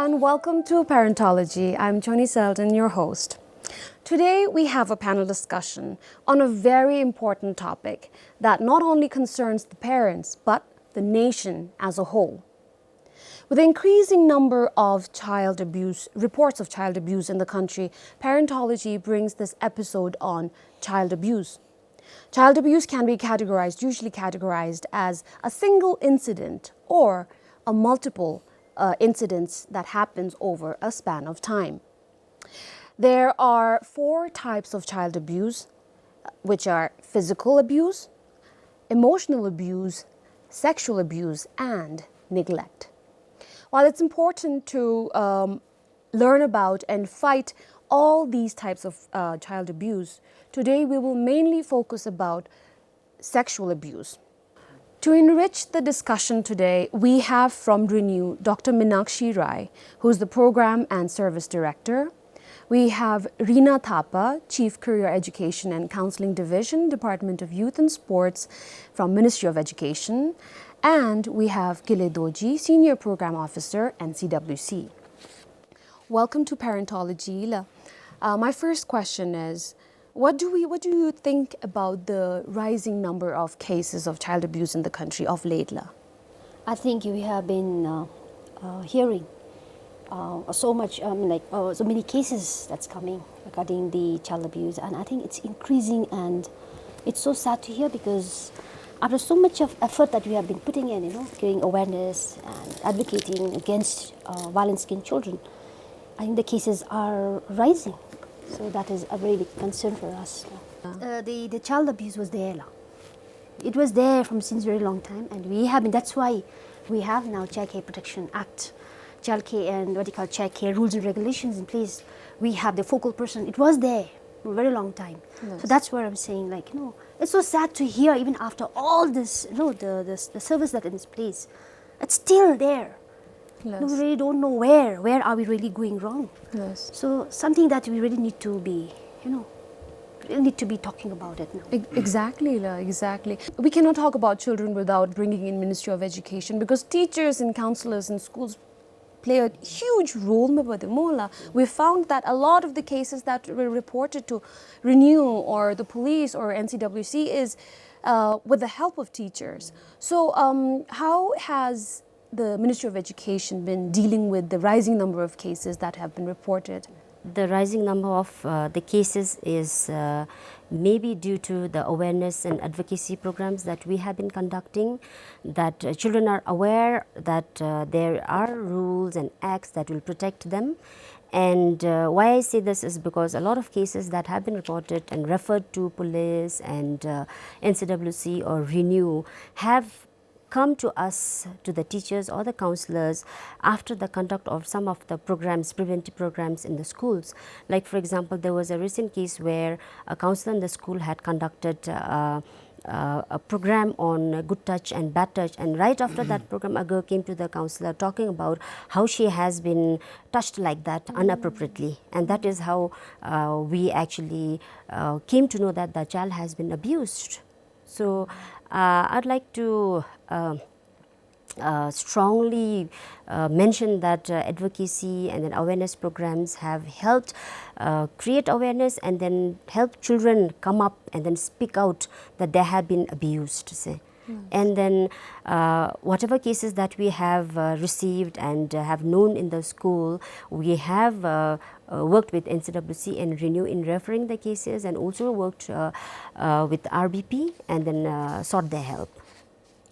and welcome to Parentology. I'm Tony Selden, your host. Today we have a panel discussion on a very important topic that not only concerns the parents but the nation as a whole. With the increasing number of reports of child abuse in the country, Parentology brings this episode on child abuse. Child abuse can be usually categorized as a single incident or a multiple incidents that happens over a span of time. There are 4 types of child abuse, which are physical abuse, emotional abuse, sexual abuse, and neglect. While it's important to learn about and fight all these types of child abuse, today we will mainly focus about sexual abuse. To enrich the discussion today, we have from Renew Dr. Meenakshi Rai, who is the Program and Service Director. We have Reena Thapa, Chief Career Education and Counseling Division, Department of Youth and Sports from Ministry of Education. And we have Gile Doji, Senior Program Officer, NCWC. Welcome to Parentology. My first question is, what do you think about the rising number of cases of child abuse in the country of late? I think we have been hearing so many cases that's coming regarding the child abuse, and I think it's increasing, and it's so sad to hear because after so much of effort that we have been putting in, giving awareness and advocating against violence against children, I think the cases are rising. So that is a very big concern for us. The child abuse was there. It was there from since very long time, and that's why we have now Child Care Protection Act, Child Care and Child Care rules and regulations in place. We have the focal person. It was there for a very long time. Yes. So that's where I'm saying, it's so sad to hear even after all this, the service that is in place, it's still there. Yes. We really don't know where are we really going wrong. Yes. So something that we really need to be, talking about it now. Exactly. We cannot talk about children without bringing in Ministry of Education, because teachers and counselors in schools play a huge role. We found that a lot of the cases that were reported to Renew or the police or NCWC is with the help of teachers. So how has the Ministry of Education been dealing with the rising number of cases that have been reported? The rising number of the cases is maybe due to the awareness and advocacy programs that we have been conducting, that children are aware that there are rules and acts that will protect them. And why I say this is because a lot of cases that have been reported and referred to police and NCWC or Renew have come to us, to the teachers or the counselors, after the conduct of some of the programs, preventive programs in the schools. Like for example, there was a recent case where a counselor in the school had conducted a program on good touch and bad touch, and right after that program, a girl came to the counselor talking about how she has been touched like that inappropriately, and that is how we actually came to know that the child has been abused. So I'd like to strongly mention that advocacy and then awareness programs have helped create awareness and then help children come up and then speak out that they have been abused, say. Yes. And then whatever cases that we have received and have known in the school, we have worked with NCWC and Renew in referring the cases, and also worked with RBP and then sought their help.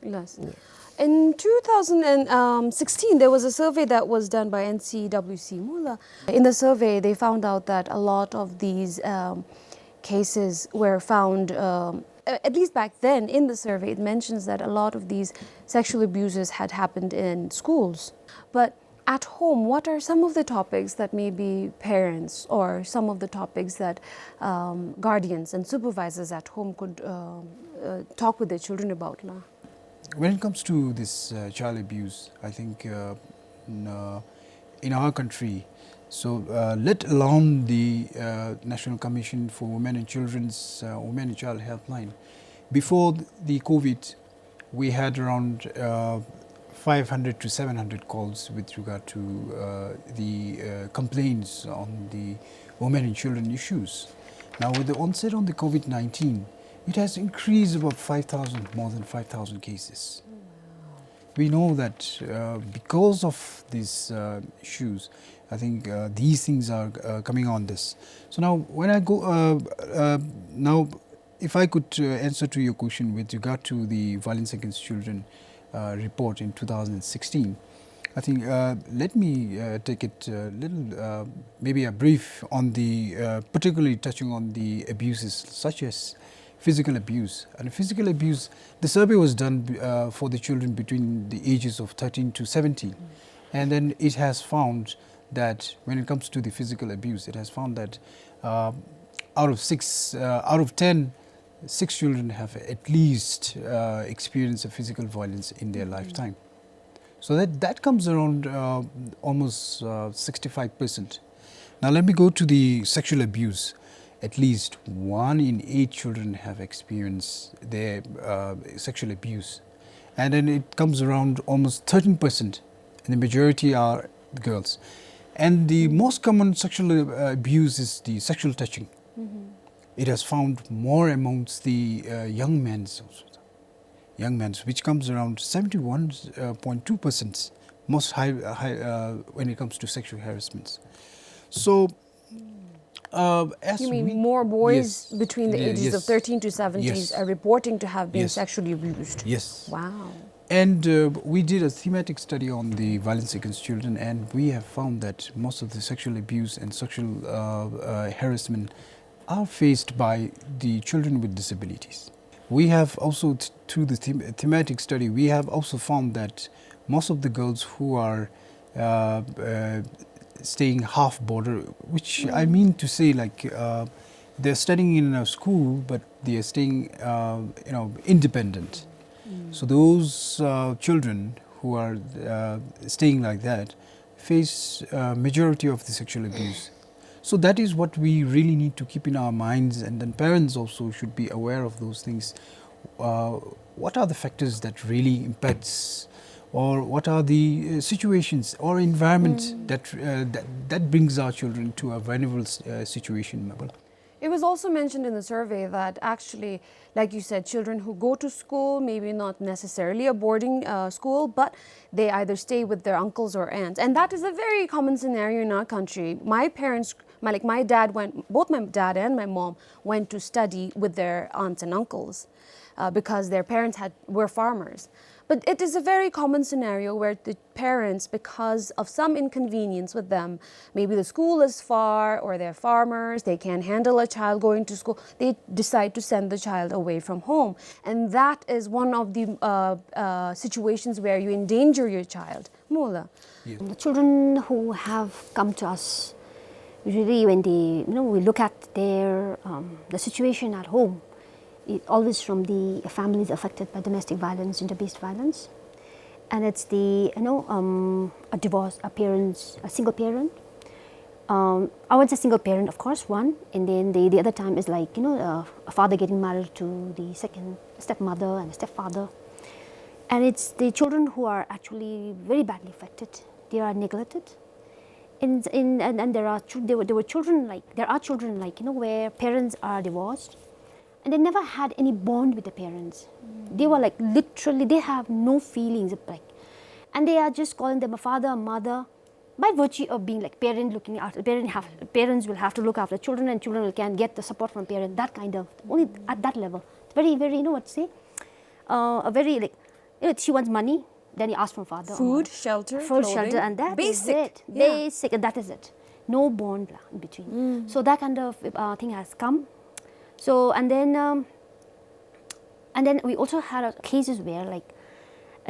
Yes. Yeah. In 2016, there was a survey that was done by NCWC. In the survey, they found out that a lot of these cases were found, at least back then in the survey, it mentions that a lot of these sexual abuses had happened in schools. But at home, what are some of the topics that maybe parents or some of the topics that guardians and supervisors at home could talk with their children about? When it comes to this child abuse, I think in our country, so let alone the National Commission for Women and Children's Women and Child Helpline, before the COVID, we had around 500 to 700 calls with regard to the complaints on the women and children issues. Now, with the onset on the COVID-19, it has increased about 5,000, more than 5,000 cases. We know that because of these issues, I think these things are coming on this. So now, when I go now, if I could answer to your question with regard to the violence against children report in 2016, I think let me take it a little, maybe a brief on the, particularly touching on the abuses such as physical abuse. And physical abuse, the survey was done for the children between the ages of 13 to 17. And then it has found that when it comes to the physical abuse, it has found that out of 10, 6 children have at least experienced a physical violence in their lifetime. So that comes around almost 65%. Now let me go to the sexual abuse. At least 1 in 8 children have experienced their sexual abuse. And then it comes around almost 13%, and the majority are girls. And the most common sexual abuse is the sexual touching. It has found more amongst the young men also. Young men, which comes around 71.2%, most high when it comes to sexual harassments. So, as You mean we, more boys yes, between the ages of yes, 13 to 70s yes, are reporting to have been yes, sexually abused? yes. Wow. And we did a thematic study on the violence against children, and we have found that most of the sexual abuse and sexual harassment are faced by the children with disabilities. We have also, through the thematic study, we have also found that most of the girls who are staying half border, which I mean to say, like they're studying in a school, but they are staying, independent. So those children who are staying like that face majority of the sexual abuse. So that is what we really need to keep in our minds, and then parents also should be aware of those things. What are the factors that really impacts, or what are the situations or environment that brings our children to a vulnerable situation, Mabel? It was also mentioned in the survey that actually, like you said, children who go to school, maybe not necessarily a boarding school, but they either stay with their uncles or aunts. And that is a very common scenario in our country. My parents, my dad went, both my dad and my mom went to study with their aunts and uncles because their parents were farmers. But it is a very common scenario where the parents, because of some inconvenience with them, maybe the school is far or they're farmers, they can't handle a child going to school, they decide to send the child away from home. And that is one of the situations where you endanger your child. Mula. Yes. The children who have come to us, usually when they, we look at their the situation at home, always from the families affected by domestic violence, gender-based violence, and it's the a divorce, a single parent. I would say single parent, of course, one, and then the other time is like a father getting married to the second stepmother and a stepfather, and it's the children who are actually very badly affected. They are neglected. And there are children like where parents are divorced, and they never had any bond with the parents. They were like literally, they have no feelings and they are just calling them a father, a mother, by virtue of being like parent looking after parents will have to look after children, and children can get the support from parents. That kind of only at that level. It's very, very what to say, a very she wants money, then he asks from father. Food, shelter, food, clothing. shelter, and that Basic. is it. Yeah. Basic, and that is it. No bond in between. So that kind of thing has come. So and then we also had cases where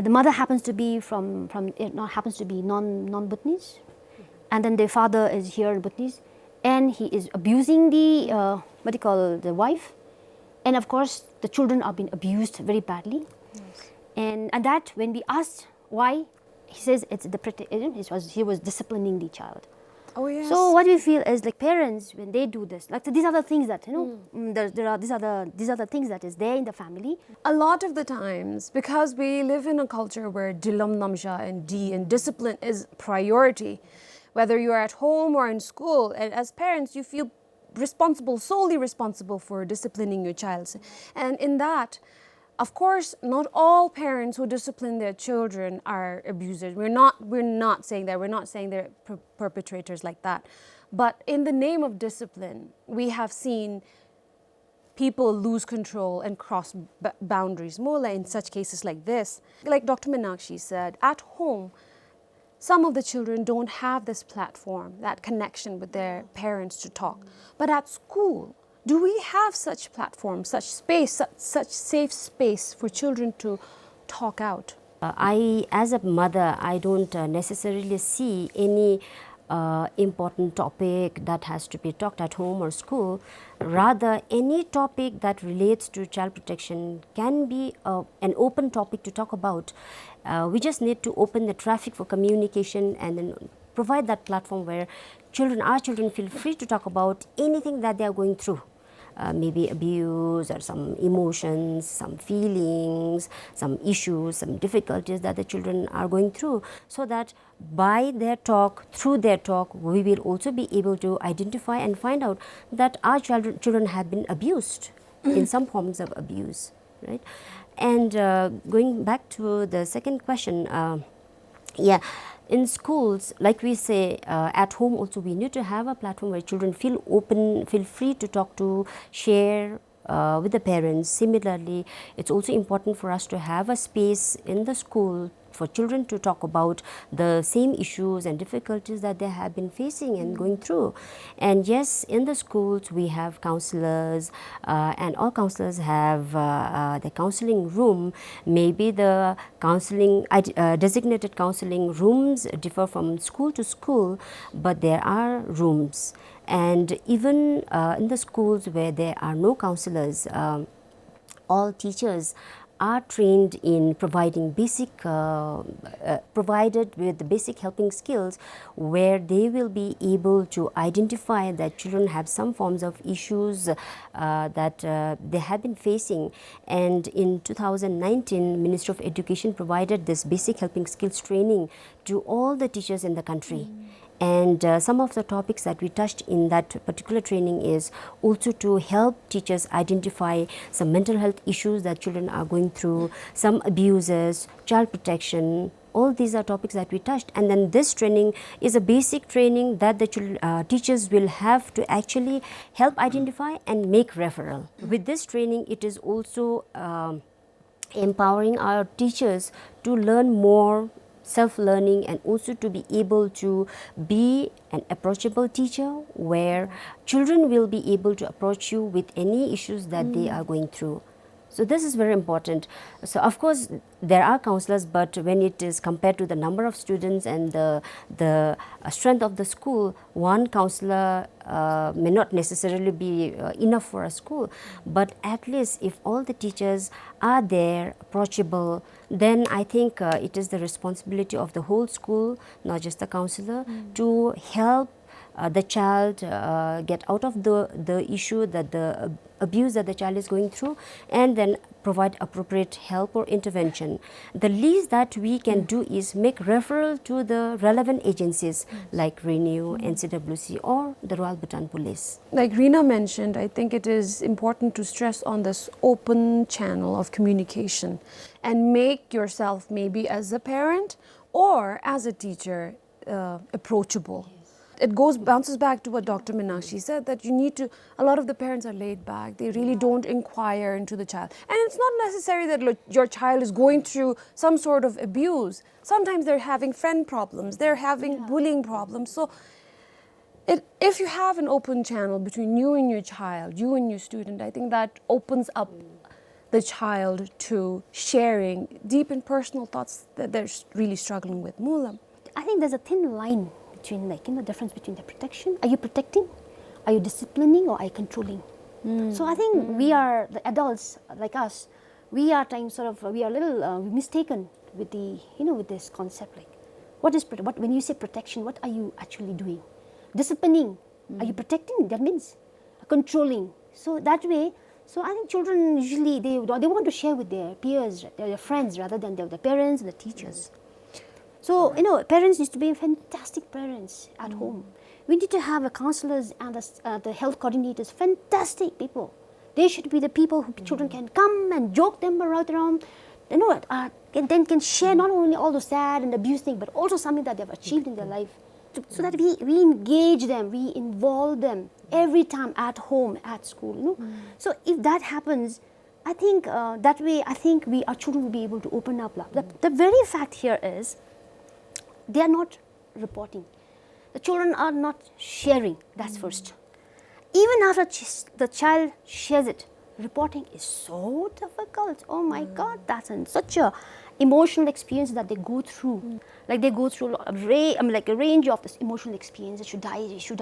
the mother happens to be happens to be non-Bhutanese, and then the father is here in Bhutanese, and he is abusing the the wife, and of course the children are being abused very badly. Yes. And that when we asked why, he says it's he was disciplining the child. Oh, yes. So what we feel is like parents, when they do this, like these are the things that, these are the things that is there in the family. A lot of the times, because we live in a culture where dilam namja and discipline is priority, whether you're at home or in school, and as parents, you feel solely responsible for disciplining your child. And in that, of course, not all parents who discipline their children are abusers. We're not saying that. We're not saying they're perpetrators like that. But in the name of discipline, we have seen people lose control and cross boundaries, more like in such cases like this. Like Dr. Meenakshi said, at home, some of the children don't have this platform, that connection with their parents to talk. But at school, do we have such platforms, such space, such safe space for children to talk out? As a mother, I don't necessarily see any important topic that has to be talked at home or school. Rather, any topic that relates to child protection can be an open topic to talk about. We just need to open the traffic for communication and then provide that platform where our children feel free to talk about anything that they are going through. Maybe abuse or some emotions, some feelings, some issues, some difficulties that the children are going through, so that by their talk, through their talk, we will also be able to identify and find out that our children have been abused in some forms of abuse, right? And going back to the second question, in schools, like we say, at home also we need to have a platform where children feel open, feel free to talk to, share with the parents. Similarly, it's also important for us to have a space in the school for children to talk about the same issues and difficulties that they have been facing and going through. And yes, in the schools we have counselors, and all counselors have the counseling room. Maybe the designated counseling rooms differ from school to school, but there are rooms. And even in the schools where there are no counselors, all teachers are trained in providing provided with the basic helping skills, where they will be able to identify that children have some forms of issues that they have been facing. And in 2019, Ministry of Education provided this basic helping skills training to all the teachers in the country. And some of the topics that we touched in that particular training is also to help teachers identify some mental health issues that children are going through, some abuses, child protection. All these are topics that we touched. And then this training is a basic training that the teachers will have to actually help identify and make referral. With this training, it is also empowering our teachers to learn more, self-learning, and also to be able to be an approachable teacher, where children will be able to approach you with any issues that they are going through. So this is very important. So of course there are counselors, but when it is compared to the number of students and the strength of the school, one counselor may not necessarily be enough for a school. But at least if all the teachers are there, approachable, then I think it is the responsibility of the whole school, not just the counselor, to help the child get out of the issue, that the abuse that the child is going through, and then provide appropriate help or intervention. The least that we can do is make referral to the relevant agencies like RENEW, NCWC, or the Royal Bhutan Police. Like Reena mentioned, I think it is important to stress on this open channel of communication and make yourself, maybe as a parent or as a teacher, approachable. It bounces back to what Dr. Meenakshi said, that you need to, a lot of the parents are laid back. They really don't inquire into the child. And it's not necessary that your child is going through some sort of abuse. Sometimes they're having friend problems, they're having bullying problems. So if you have an open channel between you and your child, you and your student, I think that opens up the child to sharing deep and personal thoughts that they're really struggling with. Moolam. I think there's a thin line between, the difference between the protection. Are you protecting? Are you disciplining? Or are you controlling? So I think we are, the adults like us, we are we are a little mistaken with with this concept. Like, when you say protection, what are you actually doing? disciplining? Are you protecting? That means controlling. So that way, so I think children usually they want to share with their peers, their friends, rather than their parents and the teachers. So, parents need to be fantastic parents at home. We need to have the counselors and the health coordinators, fantastic people. They should be the people who children can come and joke them around. And then can share not only all the sad and abuse things, but also something that they've achieved in their life. So that we engage them, we involve them every time at home, at school. So if that happens, I think that way, I think our children will be able to open up. The very fact here is, they are not reporting. The children are not sharing, that's first. Even after the child shares it, reporting is so difficult. Oh my God, that's such a emotional experience that they go through. Like they go through a range of this emotional experience. Should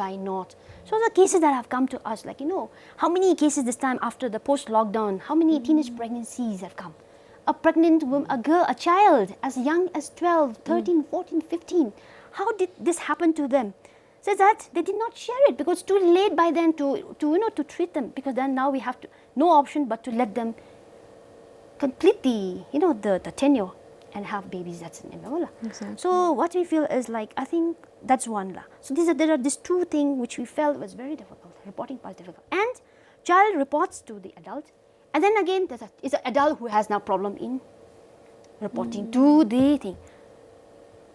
I not? So the cases that have come to us, how many cases this time after the post-lockdown, how many teenage pregnancies have come? A pregnant woman, a child as young as 12, 13, 14, 15. How did this happen to them? So that they did not share it because it's too late by then to treat them, because then now we have no option but to let them complete the tenure and have babies. That's in Ebola. Exactly. So what we feel is I think that's one. So there are these two things which we felt was very difficult. Reporting part difficult, and child reports to the adult. And then again, it's an adult who has now problem in reporting to the thing.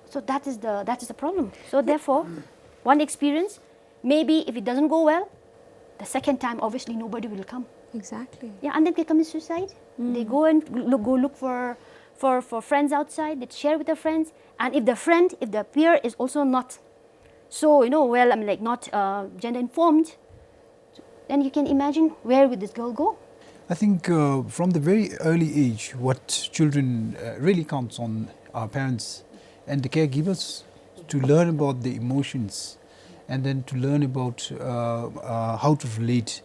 So that is the problem. So therefore, one experience, maybe if it doesn't go well, the second time obviously nobody will come. Exactly. Yeah, and then they commit suicide. They go and look for friends outside. They share with their friends, and if the peer is also not so not gender informed, then you can imagine where would this girl go. I think from the very early age, what children really counts on our parents and the caregivers to learn about the emotions, and then to learn about how to relate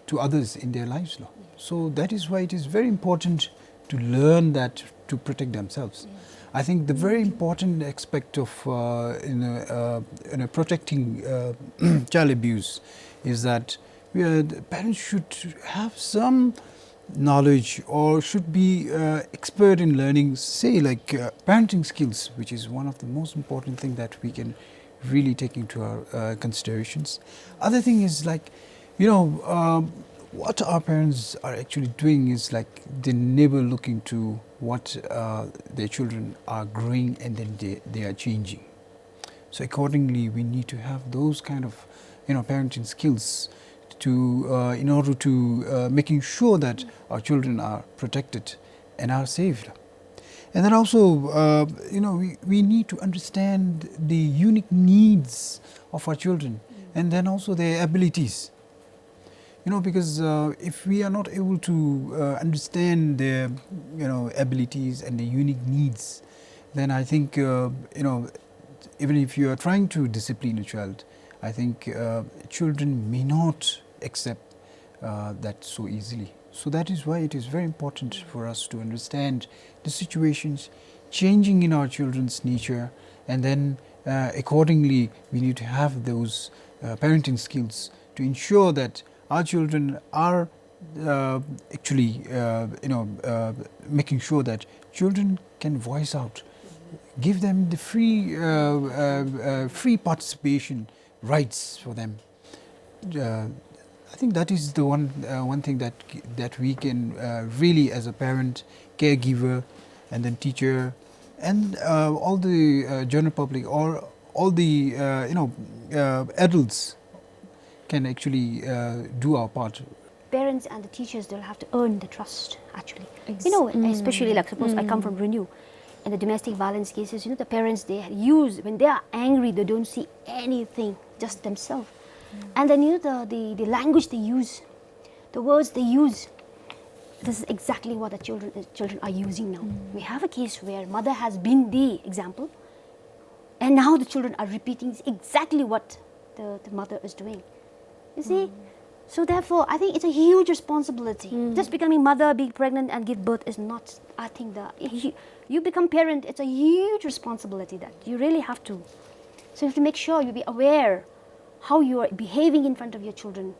to others in their lives. So that is why it is very important to learn that to protect themselves. I think the very important aspect of protecting child abuse is that the parents should have some knowledge or should be expert in learning, say parenting skills, which is one of the most important things that we can really take into our considerations. Other thing is what our parents are actually doing is they never look into what their children are growing, and then they are changing. So accordingly, we need to have those kind of parenting skills to in order to making sure that our children are protected and are saved. And then also we need to understand the unique needs of our children, and then also their abilities. Because if we are not able to understand their abilities and their unique needs, then I think even if you are trying to discipline a child, I think children may not accept that so easily. So that is why it is very important for us to understand the situations changing in our children's nature, and then accordingly we need to have those parenting skills to ensure that our children are actually making sure that children can voice out, give them the free participation rights for them. I think that is the one thing that we can really, as a parent, caregiver, and then teacher, and all the general public, or all the adults can actually do our part. Parents and the teachers, they'll have to earn the trust, actually. Especially suppose I come from Renew, and the domestic violence cases, the parents, when they are angry, they don't see anything, just themselves. And then the language they use, the words they use, this is exactly what the children are using now. We have a case where mother has been the example, and now the children are repeating exactly what the mother is doing. You see? So therefore, I think it's a huge responsibility. Just becoming mother, being pregnant and give birth is not, I think you become parent, it's a huge responsibility that you really have to So you have to make sure you be aware how you are behaving in front of your children,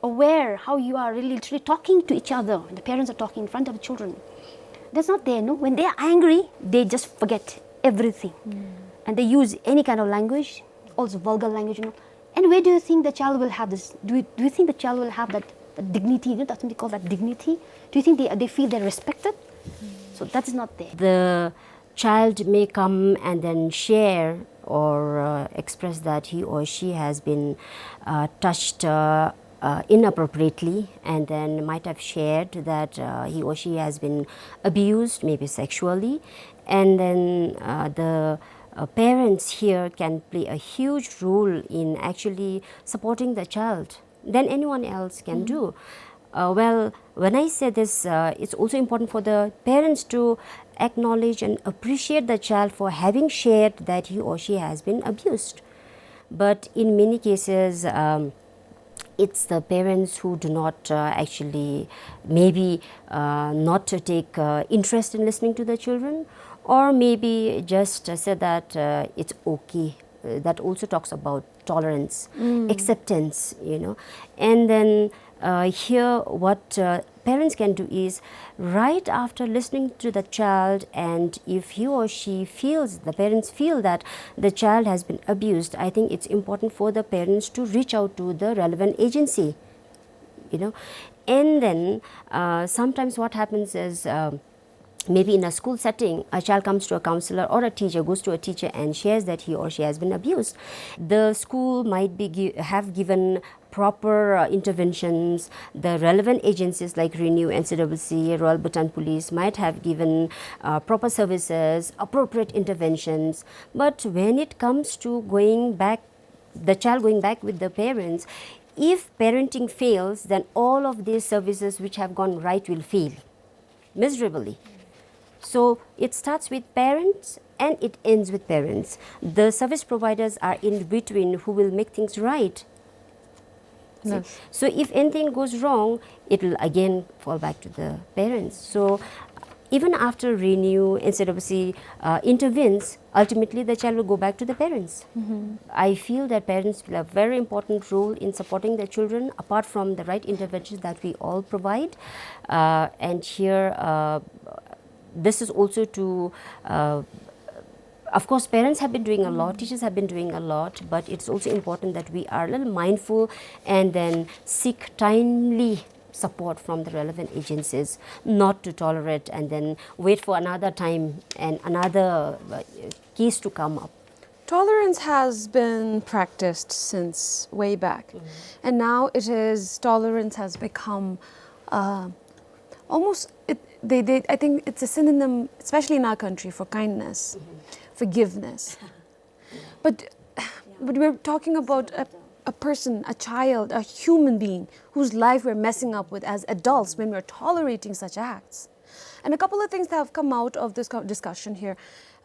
aware how you are really literally talking to each other. The parents are talking in front of the children. That's not there, no? When they are angry, they just forget everything. And they use any kind of language, also vulgar language, you know. And where do you think the child will have this? Do you think the child will have that dignity? You know, that's what they call that dignity. Do you think they feel they're respected? So that is not there. The child may come and then share or express that he or she has been touched inappropriately, and then might have shared that he or she has been abused, maybe sexually, and then the parents here can play a huge role in actually supporting the child than anyone else can do. Well, when I say this, it's also important for the parents to acknowledge and appreciate the child for having shared that he or she has been abused. But in many cases, it's the parents who do not actually maybe not to take interest in listening to the children, or maybe just say that it's okay. That also talks about tolerance, acceptance, you know. And then here what parents can do is, right after listening to the child, and if he or she feels, the parents feel that the child has been abused, I think it's important for the parents to reach out to the relevant agency, you know. And then sometimes what happens is, maybe in a school setting, a child comes to a counselor, or a teacher goes to a teacher and shares that he or she has been abused. The school might be have given proper interventions. The relevant agencies like Renew, NCCC, Royal Bhutan Police might have given proper services, appropriate interventions. But when it comes to going back, the child going back with the parents, if parenting fails, then all of these services which have gone right will fail miserably. So it starts with parents and it ends with parents. The service providers are in between who will make things right. Yes. So if anything goes wrong, it will again fall back to the parents. So even after Renew, NCCC intervenes, ultimately the child will go back to the parents. I feel that parents play a very important role in supporting their children, apart from the right interventions that we all provide. And here, this is also to, of course, parents have been doing a lot, teachers have been doing a lot, but it's also important that we are a little mindful and then seek timely support from the relevant agencies, not to tolerate and then wait for another time and another case to come up. Tolerance has been practiced since way back, and now tolerance has become almost, I think it's a synonym, especially in our country, for kindness, forgiveness. But we're talking about a person, a child, a human being whose life we're messing up with as adults when we're tolerating such acts. And a couple of things that have come out of this discussion here.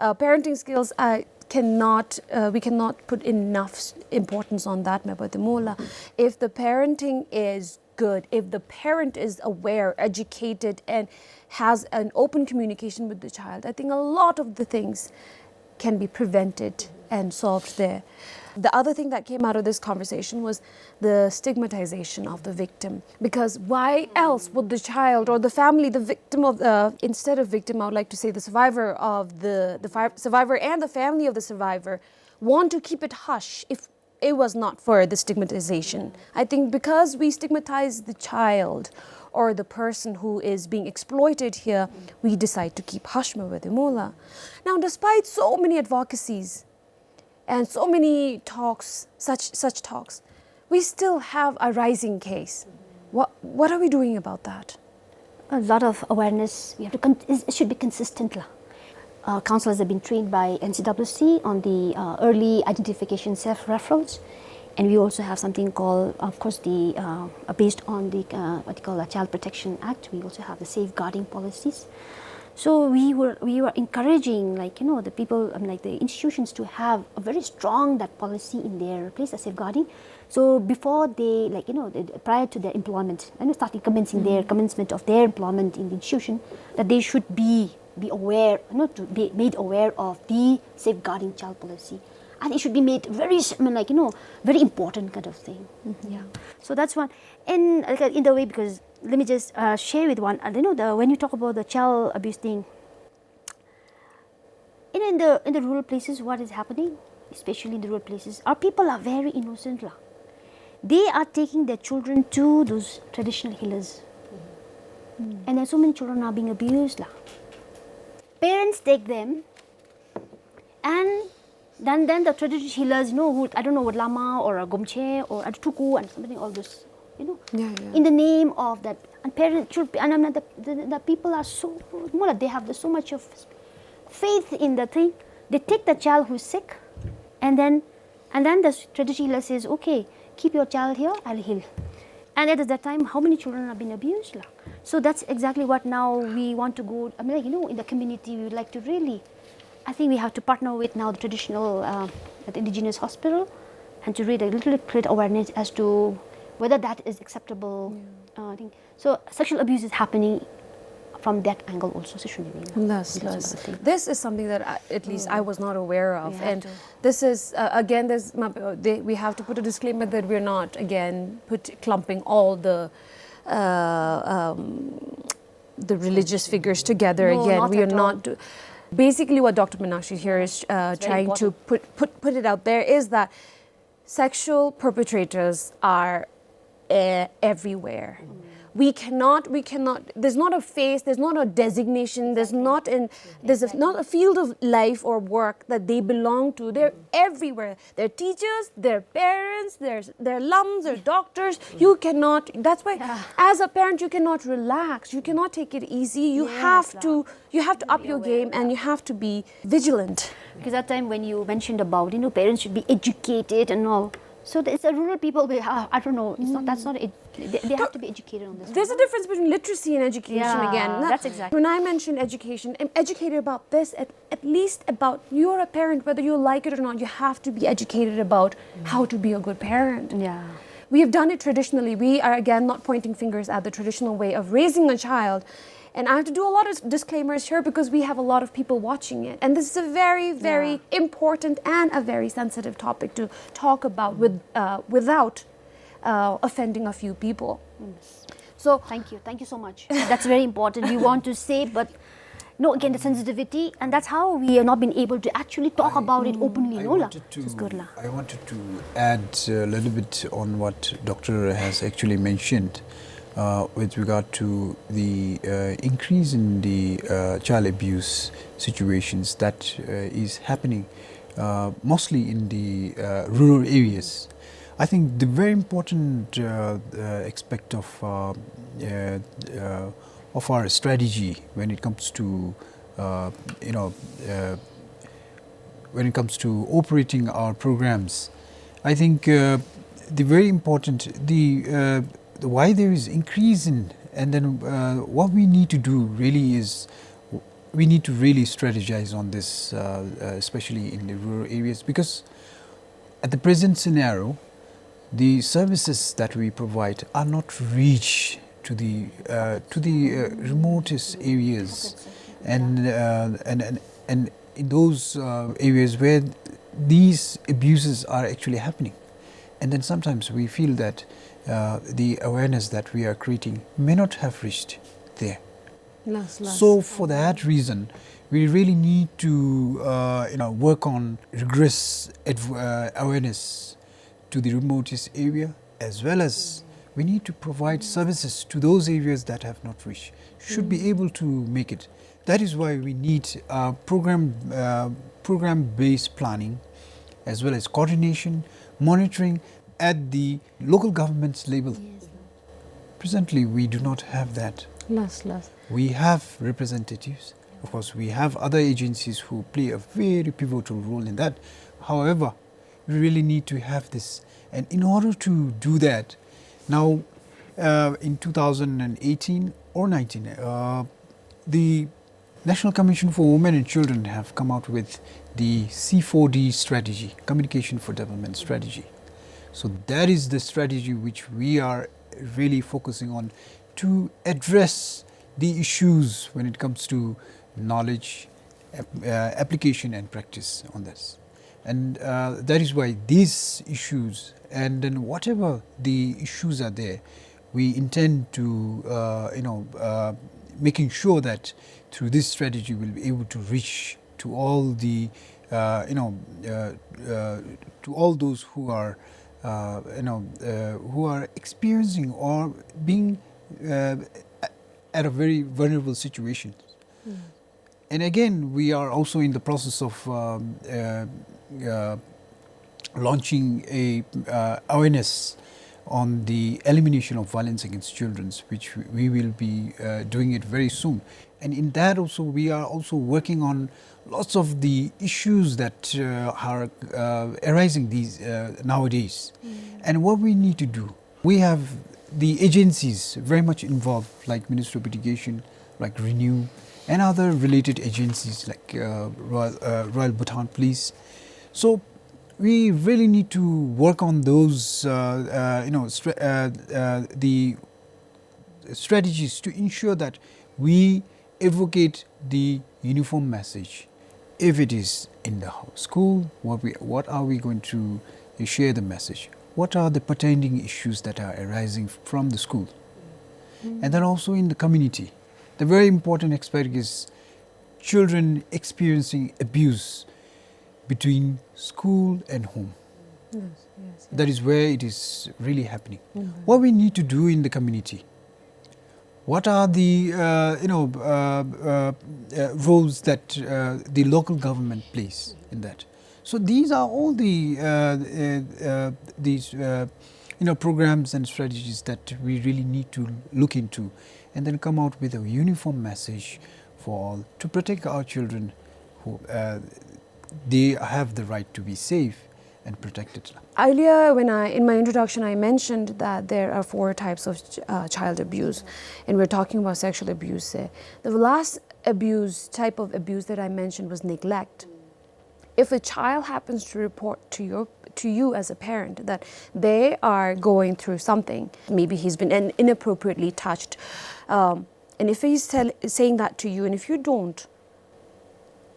Parenting skills, we cannot put enough importance on that, Mabadimola. If the parenting is good, if the parent is aware, educated, and has an open communication with the child, I think a lot of the things can be prevented and solved there. The other thing that came out of this conversation was the stigmatization of the victim. Because why else would the child or the family, the victim of instead of victim, I would like to say the survivor of the survivor and the family of the survivor, want to keep it hush if it was not for the stigmatization. I think because we stigmatize the child or the person who is being exploited here, we decide to keep hush Mawedimola. Now, despite so many advocacies and so many talks, such talks, we still have a rising case. What are we doing about that? A lot of awareness. We have to. It should be consistent. Counselors have been trained by NCCC on the early identification self-referrals, and we also have something called, of course, based on the what you call the Child Protection Act. We also have the safeguarding policies. So we were encouraging, the people, the institutions to have a very strong that policy in their place, the safeguarding. So before they, prior to their employment, starting commencement of their employment in the institution, that they should be aware, to be made aware of the safeguarding child policy. and it should be made very, very important kind of thing. Yeah. So that's one. And in the way, because let me just share with one. When you talk about the child abuse thing, in the rural places, what is happening, especially in the rural places, our people are very innocent. They are taking their children to those traditional healers, and then so many children are being abused. Parents take them, and then the traditional healers, who, I don't know, what lama or a gomche or a tuku and something, all this, in the name of that. And parents should be, and the people are so, they have so much of faith in the thing. They take the child who's sick, and then the traditional healer says, okay, keep your child here, I'll heal. And at that time, how many children have been abused? So that's exactly what now we want to go, in the community, we would like to really, I think we have to partner with now the traditional, the indigenous hospital, and to really a little bit create awareness as to whether that is acceptable. I think so. Sexual abuse is happening from that angle also. This is something that at least I was not aware of, and to. this is again. We have to put a disclaimer that we're not again clumping all the religious figures together. No, again, not we are at not. Basically, what Dr. Meenakshi here is trying to put it out there is that sexual perpetrators are everywhere. We cannot, there's not a face, there's not a designation, there's not a field of life or work that they belong to. They're everywhere. They're teachers, they're parents, they're lums, they're doctors. You cannot, that's why as a parent you cannot relax, you cannot take it easy. You have to up your game and you have to be vigilant. Because that time when you mentioned about, parents should be educated and all. So it's a rural people, I don't know, it's not, that's not, they have to be educated on this. There's a difference between literacy and education again. That's exactly. When I mentioned education, I'm educated about this, at least about, you're a parent, whether you like it or not, you have to be educated about how to be a good parent. Yeah. We have done it traditionally. We are again not pointing fingers at the traditional way of raising a child. And I have to do a lot of disclaimers here because we have a lot of people watching it. And this is a very, very important and a very sensitive topic to talk about without offending a few people. So thank you so much. That's very important. We want to say, but again, the sensitivity, and that's how we have not been able to actually talk about it openly. I wanted to add a little bit on what Doctor has actually mentioned. With regard to the increase in the child abuse situations that is happening mostly in the rural areas. I think the very important aspect of our strategy when it comes to when it comes to operating our programs, I think the very important why there is increase in, and then what we need to do really is we need to really strategize on this, especially in the rural areas, because at the present scenario, the services that we provide are not reached to the remotest areas, and in those areas where these abuses are actually happening, and then sometimes we feel that the awareness that we are creating may not have reached there. So for that reason, we really need to work on rigorous awareness to the remotest area, as well as we need to provide services to those areas that have not reached, should be able to make it. That is why we need program-based planning, as well as coordination, monitoring at the local government's level. Presently, we do not have that. We have representatives. Of course, we have other agencies who play a very pivotal role in that. However, we really need to have this. And in order to do that, now in 2018 or 19, the National Commission for Women and Children have come out with the C4D strategy, Communication for Development strategy. So that is the strategy which we are really focusing on to address the issues when it comes to knowledge, application and practice on this. And that is why these issues, and then whatever the issues are there, we intend to, making sure that through this strategy we'll be able to reach to all the, to all those who are, who are experiencing or being at a very vulnerable situation. And again, we are also in the process of launching a awareness on the elimination of violence against children, which we will be doing it very soon. And in that also, we are also working on lots of the issues that are arising these nowadays. And what we need to do, we have the agencies very much involved, like Ministry of Education, like Renew, and other related agencies like Royal Bhutan Police. So we really need to work on those, the strategies to ensure that we advocate the uniform message. If it is in the school, what are we going to share the message? What are the pertaining issues that are arising from the school? And then also in the community. The very important aspect is children experiencing abuse between school and home. Yes. That is where it is really happening. What we need to do in the community, what are the roles that the local government plays in that? So these are all the these programs and strategies that we really need to look into, and then come out with a uniform message for all to protect our children who they have the right to be safe and protected. Earlier, in my introduction, I mentioned that there are 4 types of child abuse, and we're talking about sexual abuse. The last type of abuse that I mentioned was neglect. If a child happens to report to you as a parent that they are going through something, maybe he's been inappropriately touched, and if he's saying that to you, and if you don't,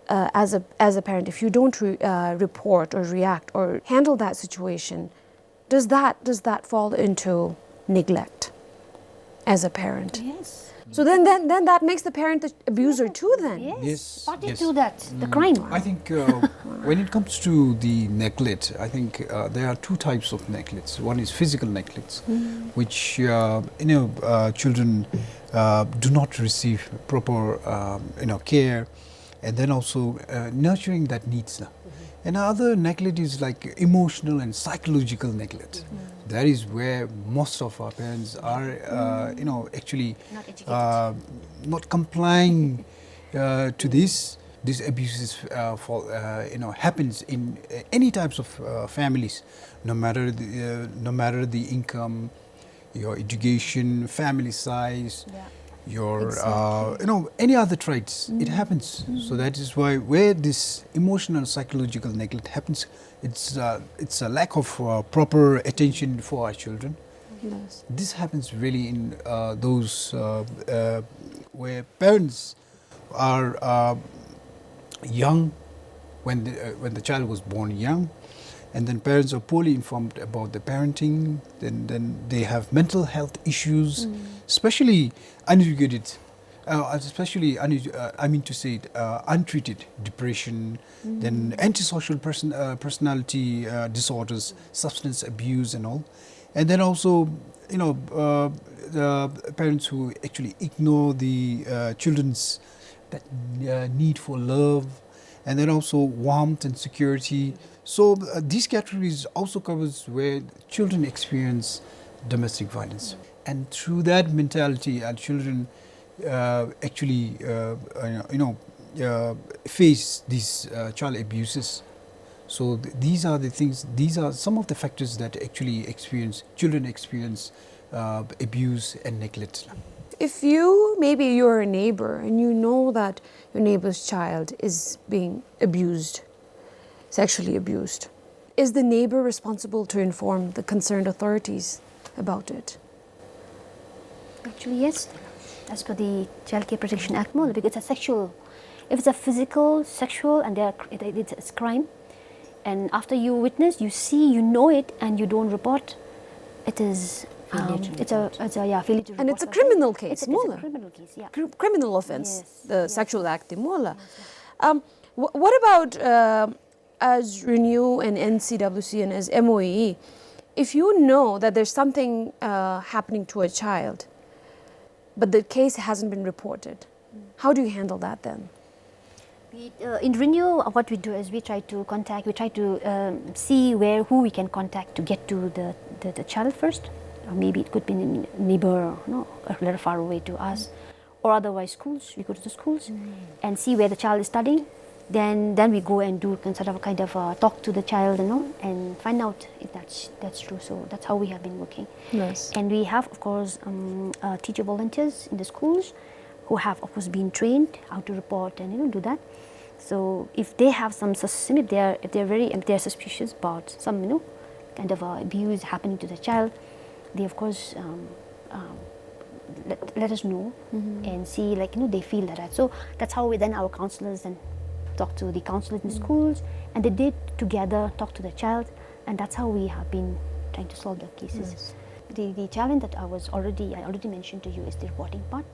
as a parent, if you don't report or react or handle that situation, does that fall into neglect as a parent? Yes. So then that makes the parent the abuser too then? Yes. Party Yes. to that, the crime. I think when it comes to the neglect, I think there are 2 types of neglects. One is physical neglects, which children do not receive proper care, and then also nurturing that needs. And other neglect is like emotional and psychological neglect. That is where most of our parents are, actually not complying to this. These abuses happens in any types of families, no matter the income, your education, family size, your any other traits. It happens. So that is why where this emotional psychological neglect happens, it's a lack of proper attention for our children. Yes. This happens really in those where parents are young, when the child was born young, and then parents are poorly informed about the parenting. Then they have mental health issues, especially uneducated, untreated depression, then antisocial personality disorders, substance abuse, and all, and then also the parents who actually ignore the children's that need for love, and then also warmth and security. So these categories also covers where children experience domestic violence, and through that mentality, our children actually face these child abuses. So these are the things. These are some of the factors that actually children experience abuse and neglect. If maybe you're a neighbor and you know that your neighbor's child is being abused, sexually abused, is the neighbor responsible to inform the concerned authorities about it? Actually, yes. As per the Child Care Protection Act, because it's a sexual, if it's a physical, sexual, and it's crime, And after you witness, you see, you know it, and you don't report, it is it's a failure to report. And it's a criminal case, It's a criminal case, yeah. Criminal offense, Yes, the yes. sexual act in Mola. What about as Renew and NCWC and as MOE, if you know that there's something happening to a child, but the case hasn't been reported, how do you handle that then? In Renew, what we do is we try to see who we can contact to get to the child first. Maybe it could be a neighbor, a little far away to us, or otherwise schools. We go to the schools and see where the child is studying. Then we go and do kind of talk to the child, and find out if that's true. So that's how we have been working. Yes. And we have, of course, teacher volunteers in the schools who have, of course, been trained how to report and do that. So if they have some suspicion, if they're suspicious about some kind of abuse happening to the child, they of course let us know and see they feel that. So that's how our counselors then talk to the counselors in the schools, and they did together talk to the child, and that's how we have been trying to solve the cases. Yes. The challenge that I already mentioned to you is the reporting part.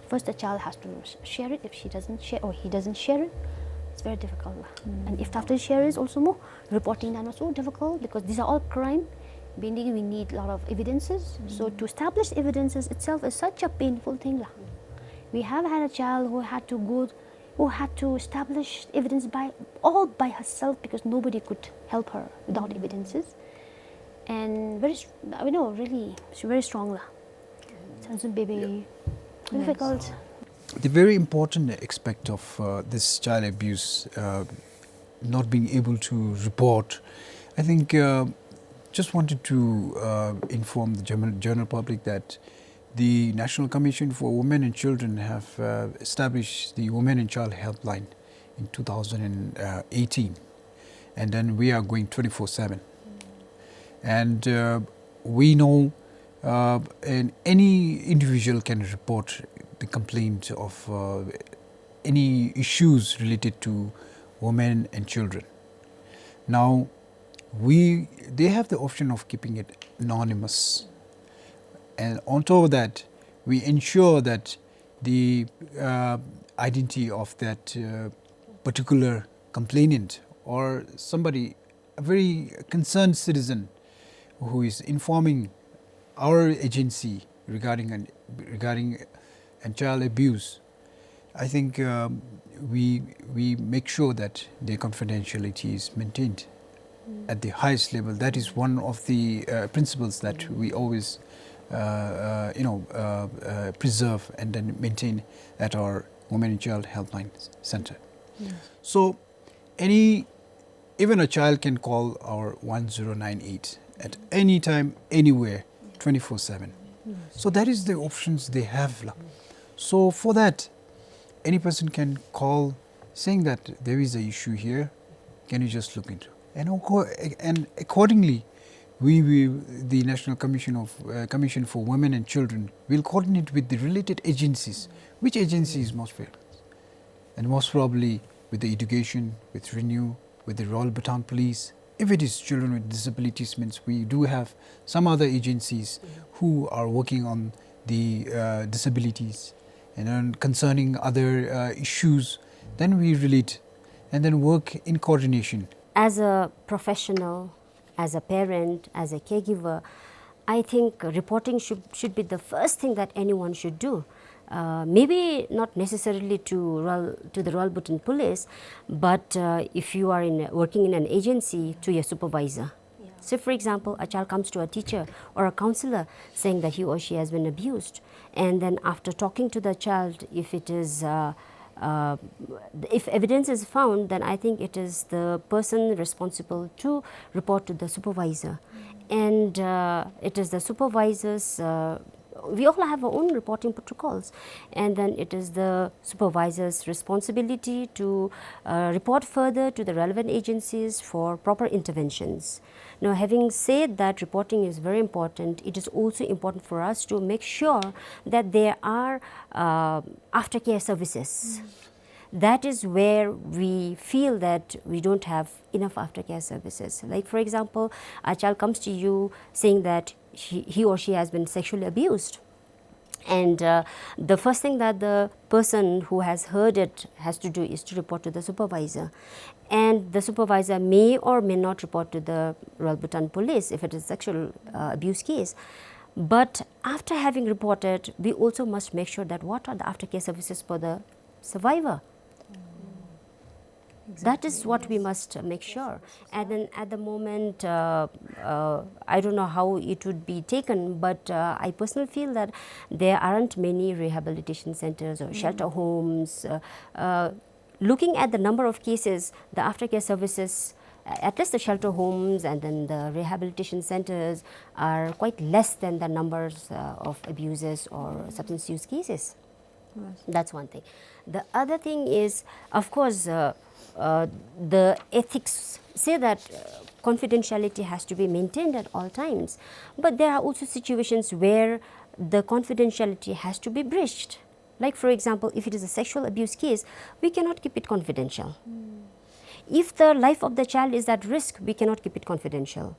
First, the child has to share it. If she doesn't share or he doesn't share it, it's very difficult. And if after share is also more, reporting that also difficult, because these are all crime. Meaning we need a lot of evidences. So to establish evidences itself is such a painful thing. We have had a child who had to establish evidence all by herself, because nobody could help her without evidences. And really, she's very strong. It's baby difficult. The very important aspect of this child abuse, not being able to report, I think just wanted to inform the general public that the National Commission for Women and Children have established the Women and Child Helpline in 2018, and then we are going 24/7. And we know and any individual can report the complaint of any issues related to women and children. Now, they have the option of keeping it anonymous, and on top of that, we ensure that the identity of that particular complainant or somebody, a very concerned citizen who is informing our agency regarding child abuse, I think we make sure that their confidentiality is maintained at the highest level. That is one of the principles that we always preserve and then maintain at our Women and Child Helpline Center. So even a child can call our 1098 at any time, anywhere, 24/7. So that is the options they have. So for that, any person can call saying that there is an issue here, can you just look into it? And accordingly, the National Commission for Women and Children will coordinate with the related agencies. Which agency is most fair? And most probably with the education, with Renew, with the Royal Baton Police. If it is children with disabilities, means we do have some other agencies who are working on the disabilities and then concerning other issues. Then we relate and then work in coordination. As a professional, as a parent, as a caregiver, I think reporting should be the first thing that anyone should do. Maybe not necessarily to the Royal Baton Police, but if you are working in an agency, to your supervisor. So for example, a child comes to a teacher or a counselor saying that he or she has been abused, and then after talking to the child, if evidence is found, then I think it is the person responsible to report to the supervisor. And it is the supervisor's, we all have our own reporting protocols, and then it is the supervisor's responsibility to report further to the relevant agencies for proper interventions. Now, having said that reporting is very important, it is also important for us to make sure that there are aftercare services. that is where we feel that we don't have enough aftercare services. Like for example, a child comes to you saying that he or she has been sexually abused, and the first thing that the person who has heard it has to do is to report to the supervisor, and the supervisor may or may not report to the Royal Bhutan police if it is a sexual abuse case. But after having reported, we also must make sure that what are the aftercare services for the survivor. That is what we must make sure. And then at the moment, I don't know how it would be taken, but I personally feel that there aren't many rehabilitation centers or shelter homes. Looking at the number of cases, the aftercare services, at least the shelter homes and then the rehabilitation centers, are quite less than the numbers of abuses or substance use cases. That's one thing. The other thing is, of course, the ethics say that confidentiality has to be maintained at all times, but there are also situations where the confidentiality has to be breached. Like for example, if it is a sexual abuse case, we cannot keep it confidential. If the life of the child is at risk, we cannot keep it confidential.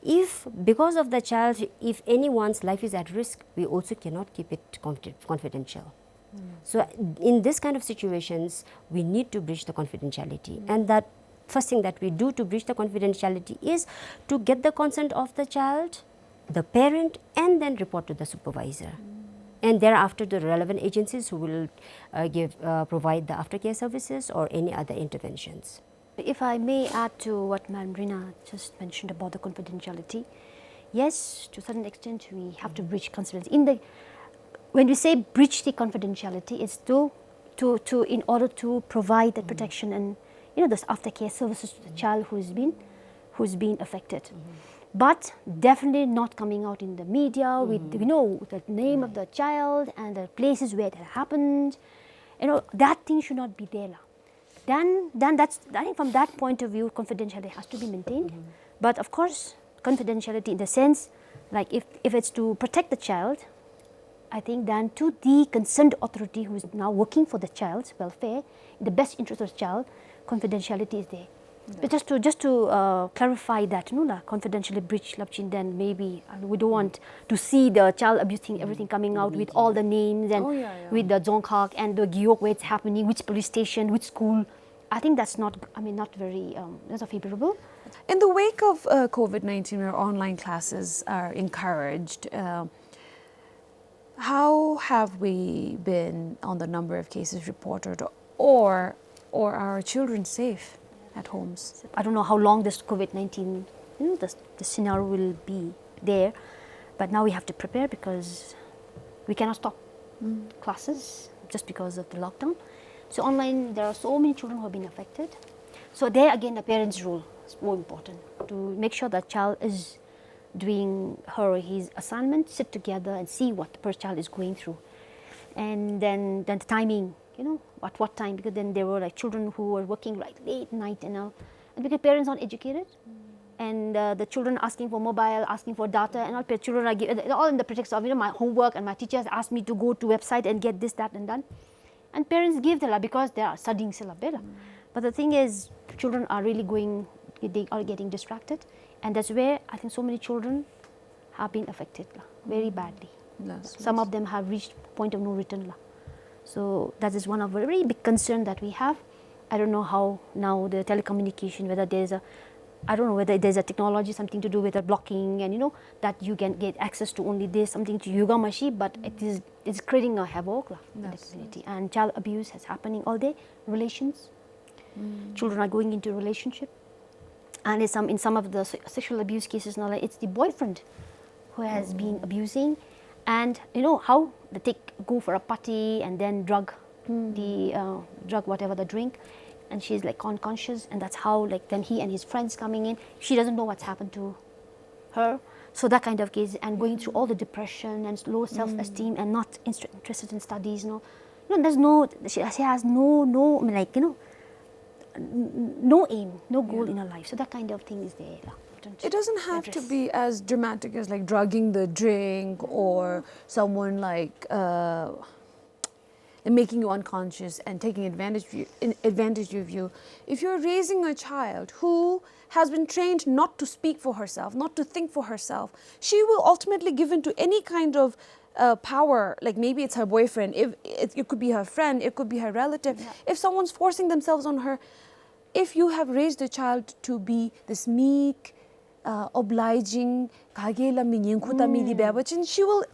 If because of the child, if anyone's life is at risk, we also cannot keep it confidential. So in this kind of situations, we need to breach the confidentiality, and that first thing that we do to breach the confidentiality is to get the consent of the child, the parent, and then report to the supervisor. And thereafter the relevant agencies who will provide the aftercare services or any other interventions. If I may add to what Madam Rina just mentioned about the confidentiality, yes, to a certain extent we have to breach confidentiality. When we say breach the confidentiality, it's in order to provide that protection and those aftercare services to the child who's been affected. But definitely not coming out in the media with the name of the child and the places where it happened. That thing should not be there. Then that's, I think from that point of view, confidentiality has to be maintained. But of course, confidentiality in the sense, like if it's to protect the child, I think then to the concerned authority who is now working for the child's welfare, in the best interest of the child, confidentiality is there. But just to clarify that, confidentially breach Lapchin, then maybe we don't want to see the child abuse thing, everything coming out with all the names and with the Dzongkhak and the Gyok, where it's happening, which police station, which school. I think that's not very not favorable. In the wake of COVID-19, where online classes are encouraged, how have we been on the number of cases reported, or are our children safe at homes? I don't know how long this COVID-19, the scenario will be there, but now we have to prepare because we cannot stop classes just because of the lockdown. So online, there are so many children who have been affected. So there again, the parents' role is more important to make sure that child is doing her or his assignment, sit together and see what the first child is going through. And then the timing, at what time, because then there were like children who were working like late night and because parents aren't educated. And the children asking for mobile, asking for data, and all children are all in the pretext of my homework, and my teachers asked me to go to website and get this, that and done. And parents give the because they are studying syllabus. But the thing is, children are really they are getting distracted. And that's where I think so many children have been affected very badly. Some of them have reached point of no return. So that is one of a very big concern that we have. I don't know how now the telecommunication, whether there's a technology, something to do with the blocking, and that you can get access to only this, something to yoga machine, but it's creating a havoc in the community. And child abuse is happening all day. Relations, children are going into relationship. And in some of the sexual abuse cases now, it's the boyfriend who has been abusing, and how they go for a party and then drug whatever the drink, and she's like unconscious, and that's how then he and his friends coming in. She doesn't know what's happened to her, so that kind of case, and going through all the depression and low self-esteem and not interested in studies. She has no aim, no goal in her life. So that kind of thing is there. It doesn't have to be as dramatic as like drugging the drink or someone like and making you unconscious and taking advantage of you. If you're raising a child who has been trained not to speak for herself, not to think for herself, she will ultimately give in to any kind of power, like maybe it's her boyfriend, if it could be her friend, it could be her relative. Yeah. If someone's forcing themselves on her, if you have raised a child to be this meek, obliging, she will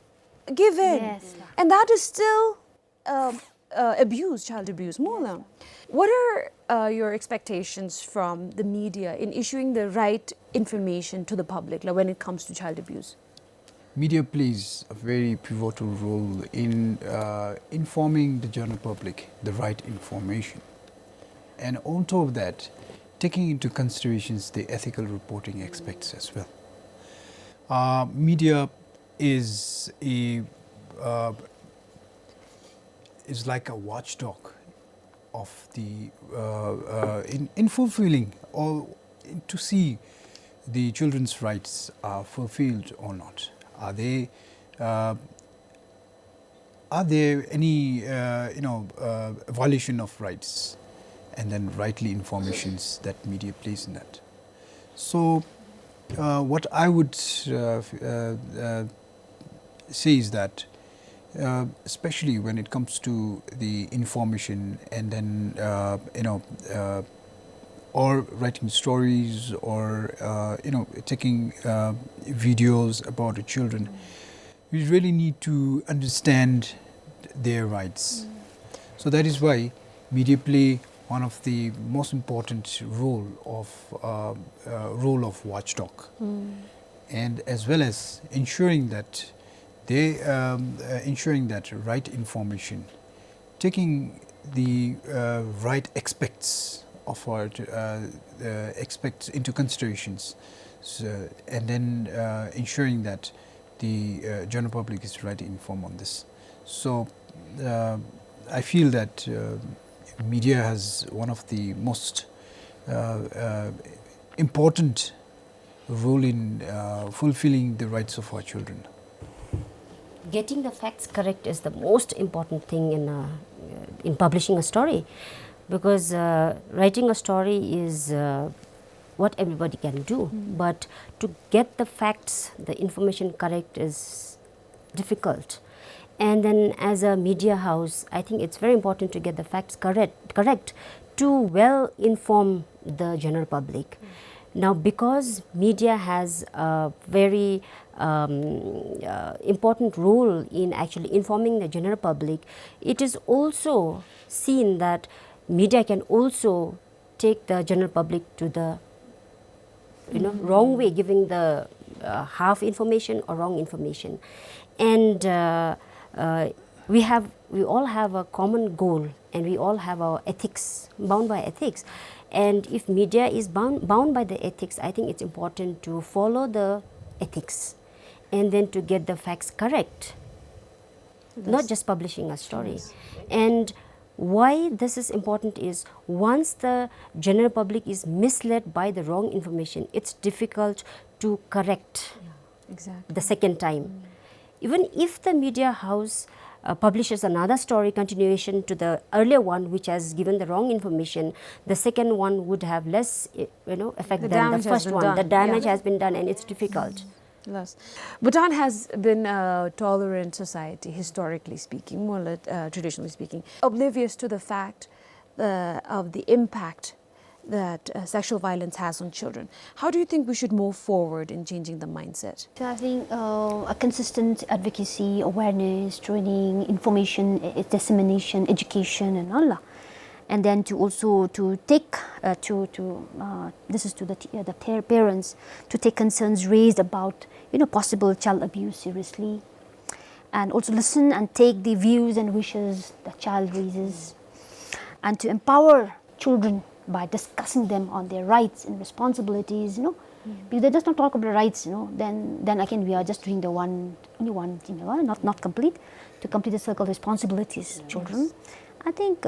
give in. Yes. And that is still abuse, child abuse. Mola. What are your expectations from the media in issuing the right information to the public, like when it comes to child abuse? Media plays a very pivotal role in informing the general public the right information. And on top of that, taking into considerations the ethical reporting aspects as well. Media is like a watchdog of the in fulfilling or to see the children's rights are fulfilled or not. Are there any violation of rights, and then rightly informations that media plays in that. So what I would say is that especially when it comes to the information and then or writing stories or taking videos about the children, we really need to understand their rights. So that is why media play one of the most important role of watchdog, and as well as ensuring that right information, taking the right aspects of our aspects into considerations, and then ensuring that the general public is rightly informed on this. So I feel that media has one of the most important role in fulfilling the rights of our children. Getting the facts correct is the most important thing in publishing a story, because writing a story is what everybody can do, but to get the facts, the information correct is difficult. And then as a media house, I think it's very important to get the facts correct to well inform the general public. Now, because media has a very important role in actually informing the general public, it is also seen that media can also take the general public to the wrong way, giving the half information or wrong information. And we all have a common goal, and we all have our ethics, bound by ethics. And if media is bound by the ethics, I think it's important to follow the ethics and then to get the facts correct, not just publishing a story. Yes. And why this is important is, once the general public is misled by the wrong information, it's difficult to correct the second time. Even if the media house publishes another story continuation to the earlier one, which has given the wrong information, the second one would have less effect than the first one. The damage has been done, and it's difficult. Yes. Bhutan has been a tolerant society, historically speaking, more traditionally speaking, oblivious to the fact of the impact that sexual violence has on children. How do you think we should move forward in changing the mindset? So I think a consistent advocacy, awareness, training, information, dissemination, education, and all. And then to also to take this is to the parents, to take concerns raised about possible child abuse seriously, and also listen and take the views and wishes the child raises, and to empower children by discussing them on their rights and responsibilities. Because they just not talk about rights, then again we are just doing the only one thing, not complete, to complete the circle of responsibilities. Children, I think.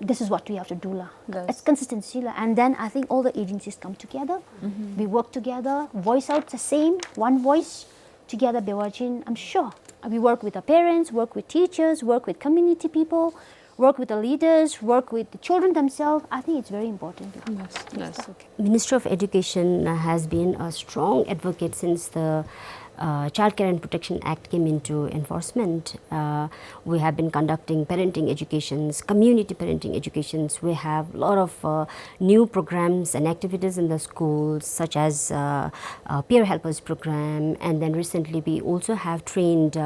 This is what we have to do. It's consistency. And then I think all the agencies come together. We work together, voice out the same, one voice together. I'm sure We work with the parents, work with teachers, work with community people, work with the leaders, work with the children themselves. I think it's very important. Yes, okay. Ministry of Education has been a strong advocate since the Child Care and Protection Act came into enforcement. We have been conducting parenting educations, community parenting educations. We have a lot of new programs and activities in the schools, such as peer helpers program, and then recently we also have trained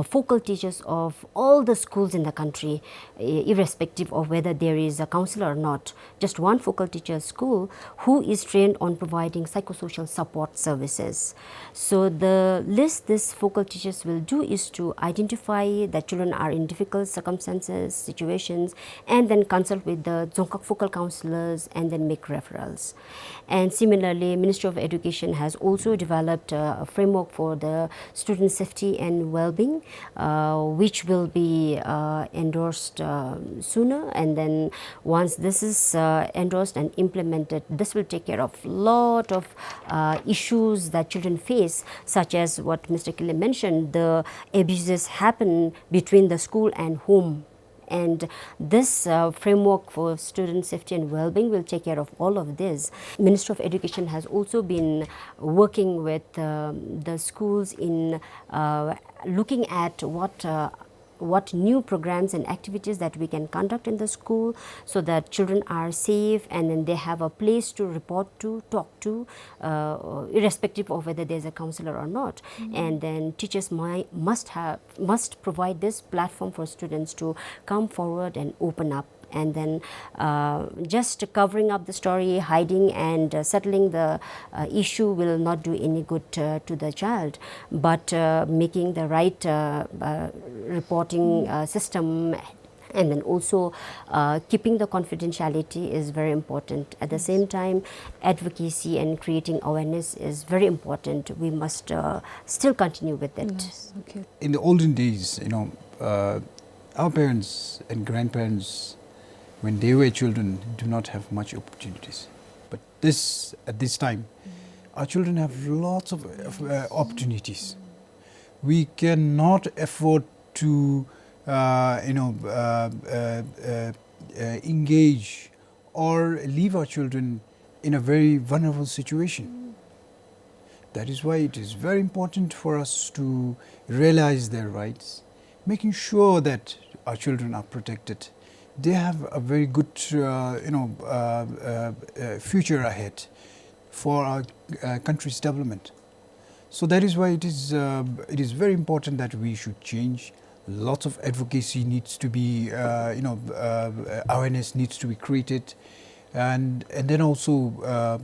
focal teachers of all the schools in the country, irrespective of whether there is a counselor or not. Just one focal teacher school who is trained on providing psychosocial support services. So the list these focal teachers will do is to identify that children are in difficult circumstances, situations, and then consult with the Dzongkak focal counselors and then make referrals. And similarly, Ministry of Education has also developed a framework for the student safety and well-being, which will be endorsed sooner. And then once this is endorsed and implemented, this will take care of a lot of issues that children face, such as what Mr. Kille mentioned, the abuses happen between the school and home. And this framework for student safety and well-being will take care of all of this. Ministry of Education has also been working with the schools in looking at what new programs and activities that we can conduct in the school so that children are safe and then they have a place to report to, talk to, irrespective of whether there's a counselor or not. And then teachers must provide this platform for students to come forward and open up. And then just covering up the story, hiding and settling the issue will not do any good to the child, but making the right reporting system and then also keeping the confidentiality is very important. At the same time, advocacy and creating awareness is very important. We must still continue with it. Yes, okay. In the olden days, our parents and grandparents, when they were children, do not have much opportunities. But at this time, our children have lots of opportunities. We cannot afford to, engage or leave our children in a very vulnerable situation. That is why it is very important for us to realize their rights, making sure that our children are protected. They have a very good, future ahead for our country's development. So that is why it is very important that we should change. Lots of advocacy needs to be, awareness needs to be created, and then also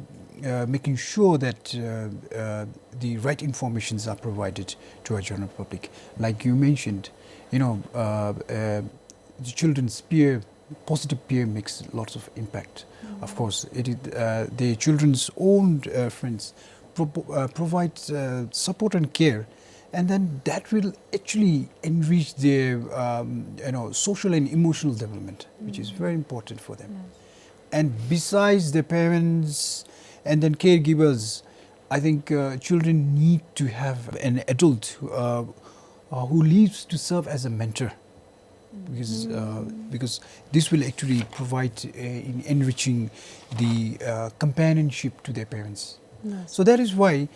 making sure that the right informations are provided to our general public. Like you mentioned, the children's positive peer makes lots of impact. Of course, the children's own friends provide support and care, and then that will actually enrich their social and emotional development, which is very important for them. And besides the parents and then caregivers, I think children need to have an adult who lives to serve as a mentor. Because this will actually provide in enriching the companionship to their parents. Yes. So that is why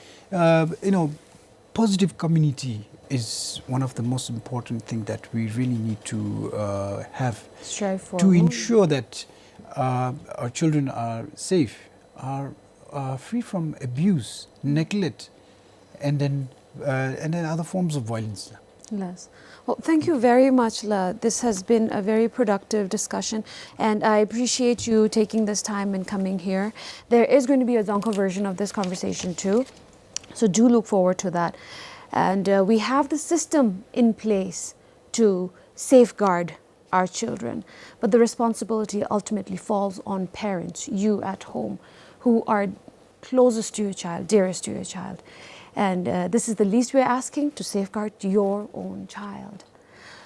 positive community is one of the most important things that we really need to have Strive for. to ensure that our children are safe, are free from abuse, neglect, and then other forms of violence. Yes. Well, thank you very much, La. This has been a very productive discussion, and I appreciate you taking this time and coming here. There is going to be a Dzongkha version of this conversation too, so do look forward to that. And we have the system in place to safeguard our children, but the responsibility ultimately falls on parents, you at home, who are closest to your child, dearest to your child. And this is the least we're asking, to safeguard your own child.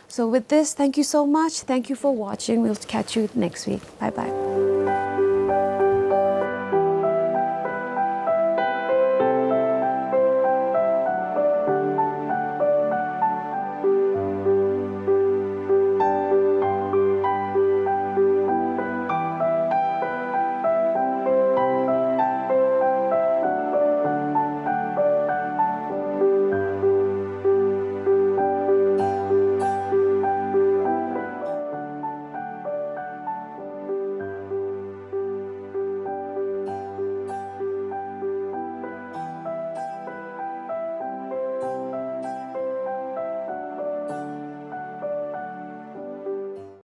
So with this, thank you so much. Thank you for watching. We'll catch you next week. Bye-bye.